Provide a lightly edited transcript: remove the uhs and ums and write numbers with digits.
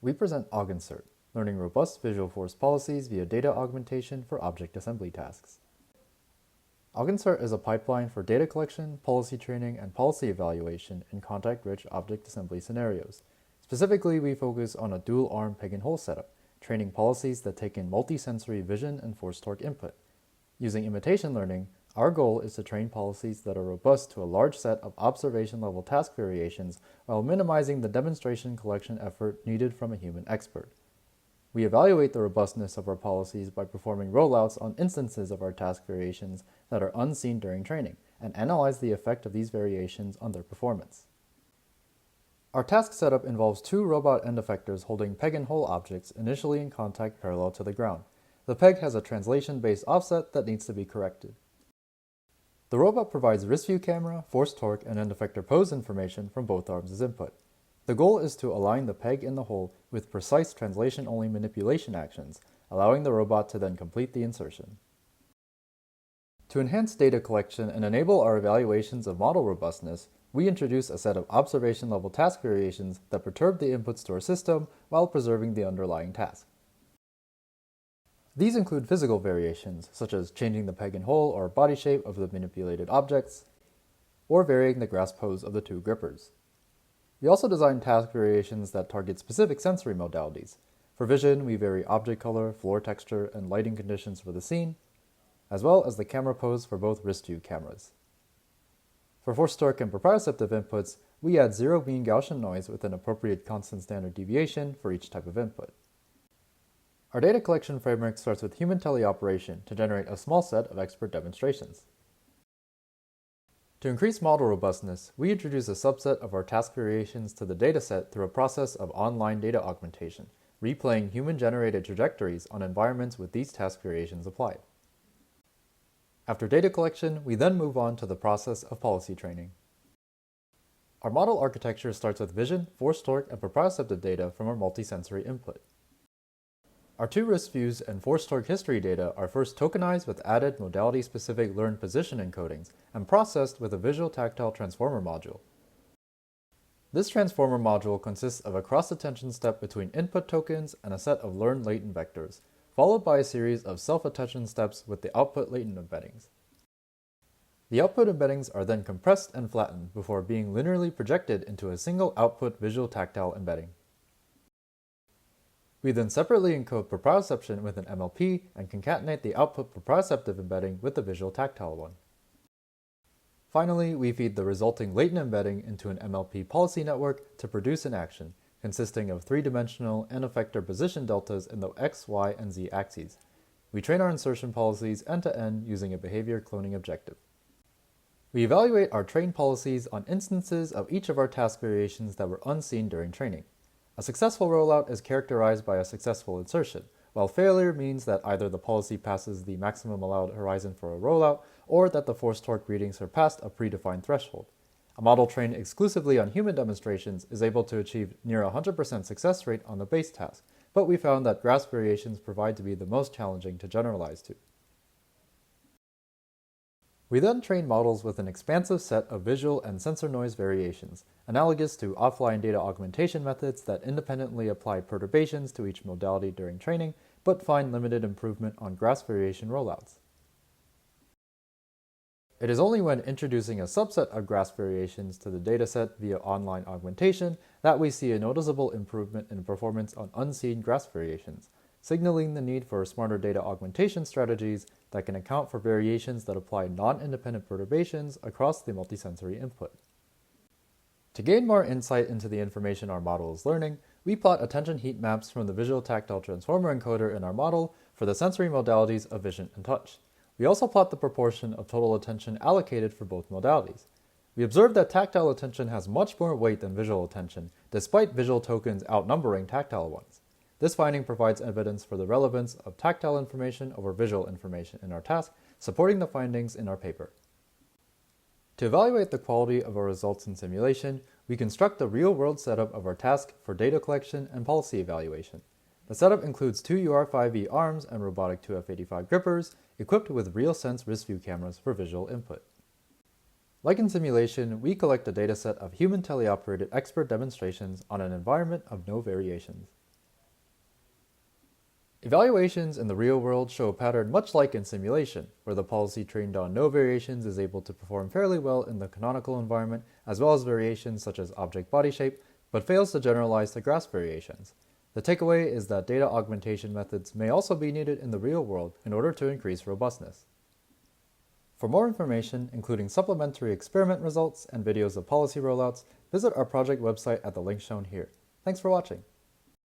we present AugInsert, learning robust visual force policies via data augmentation for object assembly tasks. AugInsert is a pipeline for data collection, policy training, and policy evaluation in contact-rich object assembly scenarios. Specifically, we focus on a dual-arm peg-and-hole setup, training policies that take in multisensory vision and force-torque input. Using imitation learning, our goal is to train policies that are robust to a large set of observation-level task variations while minimizing the demonstration collection effort needed from a human expert. We evaluate the robustness of our policies by performing rollouts on instances of our task variations that are unseen during training, and analyze the effect of these variations on their performance. Our task setup involves two robot end effectors holding peg-and-hole objects initially in contact parallel to the ground. The peg has a translation-based offset that needs to be corrected. The robot provides wrist view camera, force torque, and end effector pose information from both arms as input. The goal is to align the peg in the hole with precise translation-only manipulation actions, allowing the robot to then complete the insertion. To enhance data collection and enable our evaluations of model robustness, we introduce a set of observation-level task variations that perturb the inputs to our system while preserving the underlying task. These include physical variations, such as changing the peg and hole or body shape of the manipulated objects, or varying the grasp pose of the two grippers. We also design task variations that target specific sensory modalities. For vision, we vary object color, floor texture, and lighting conditions for the scene, as well as the camera pose for both wrist view cameras. For force torque and proprioceptive inputs, we add zero mean Gaussian noise with an appropriate constant standard deviation for each type of input. Our data collection framework starts with human teleoperation to generate a small set of expert demonstrations. To increase model robustness, we introduce a subset of our task variations to the dataset through a process of online data augmentation, replaying human-generated trajectories on environments with these task variations applied. After data collection, we then move on to the process of policy training. Our model architecture starts with vision, force torque, and proprioceptive data from our multisensory input. Our two wrist views and force torque history data are first tokenized with added modality-specific learned position encodings and processed with a visual tactile transformer module. This transformer module consists of a cross-attention step between input tokens and a set of learned latent vectors, followed by a series of self-attention steps with the output latent embeddings. The output embeddings are then compressed and flattened before being linearly projected into a single output visual tactile embedding. We then separately encode proprioception with an MLP and concatenate the output proprioceptive embedding with the visual tactile one. Finally, we feed the resulting latent embedding into an MLP policy network to produce an action, consisting of three-dimensional end effector position deltas in the X, Y, and Z axes. We train our insertion policies end-to-end using a behavior cloning objective. We evaluate our trained policies on instances of each of our task variations that were unseen during training. A successful rollout is characterized by a successful insertion, while failure means that either the policy passes the maximum allowed horizon for a rollout or that the force torque reading surpassed a predefined threshold. A model trained exclusively on human demonstrations is able to achieve near 100% success rate on the base task, but we found that grasp variations provide to be the most challenging to generalize to. We then train models with an expansive set of visual and sensor noise variations, analogous to offline data augmentation methods that independently apply perturbations to each modality during training, but find limited improvement on grasp variation rollouts. It is only when introducing a subset of grasp variations to the dataset via online augmentation that we see a noticeable improvement in performance on unseen grasp variations, signaling the need for smarter data augmentation strategies that can account for variations that apply non-independent perturbations across the multisensory input. To gain more insight into the information our model is learning, we plot attention heat maps from the visual tactile transformer encoder in our model for the sensory modalities of vision and touch. We also plot the proportion of total attention allocated for both modalities. We observe that tactile attention has much more weight than visual attention, despite visual tokens outnumbering tactile ones. This finding provides evidence for the relevance of tactile information over visual information in our task, supporting the findings in our paper. To evaluate the quality of our results in simulation, we construct a real-world setup of our task for data collection and policy evaluation. The setup includes two UR5V arms and robotic 2F85 grippers, equipped with RealSense wrist view cameras for visual input. Like in simulation, we collect a dataset of human teleoperated expert demonstrations on an environment of no variations. Evaluations in the real world show a pattern much like in simulation, where the policy trained on no variations is able to perform fairly well in the canonical environment, as well as variations such as object body shape, but fails to generalize to grasp variations. The takeaway is that data augmentation methods may also be needed in the real world in order to increase robustness. For more information, including supplementary experiment results and videos of policy rollouts, visit our project website at the link shown here. Thanks for watching.